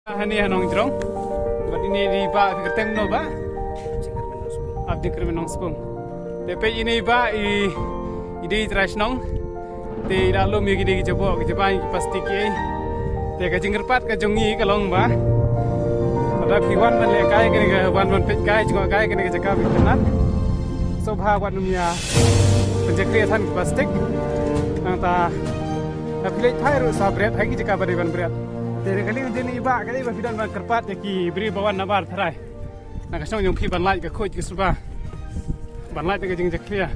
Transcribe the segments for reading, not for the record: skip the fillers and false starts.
Hani hanong jrong, but ini di ba kerteng no ba? Abdi kermenong spung. Tapi ini ba ide trash nong. Te lalu mi gede jabo kejaban pasti ki. Te ka jinggerpat ka jongi kalong ba. Pada piwan ban le kai kene ka wan pet kai juga kai kene ka jaka bitenan. Sobha wan numia penjakri than plastik. Nang ta apilai thai ru sabret hagi jaka bariban berat. Dari kali ini iba kali iba fidan ban kerpat ki beri bawan nabar terai. Nak kasong yung pi ban lai ka khoj ke suba. Ban lai te ka jing jakria.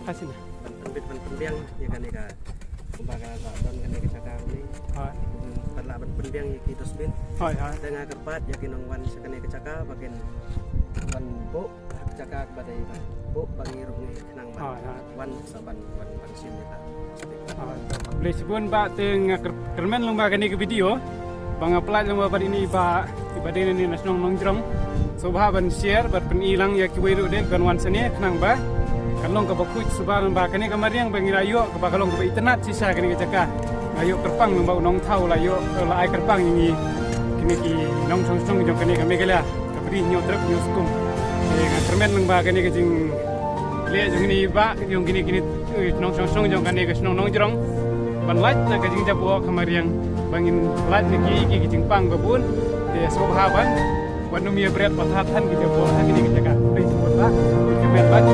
Hasin. Ban pendiang ya kan ika. Kumbaga ban kan ika cakar ni. Hai. Ban la ban pendiang ya ki dosbin. Hai hai. Tengah kerpat ya ki nong wan sakan ika cakar bagian ban bo cakar badai ban. Bo bangi ruk ni nang ban. Wan saban ban sim ni ta. Boleh sebut ba teng kermen lomba kini ke video. Bang apply lomba pada ini ba ibadah ini nasional nongjrong. Sobha ban share bar pen ilang ya ki weiru dek ban wan sene kenang ba. Kalong ke bakuj subah lomba kini kemariang bang irayo ke ba kalong ke internet sisa kini ke jaka. Ayo kerpang lomba nong tau la yo la ai kerpang ini kini ki nong song song jong kini kami kala. Kabri nyo truk nyo skum. Kermen lomba kini ke jing lihat jong ini ba jong kini nong song jong kani ke nong nongjrong. Ban light na kajing jabo kamariang bangin light ni ki jing pang babun de sobha ban wanu mi berat patatan ki jabo hangini ki jaga please bota kemen ba ki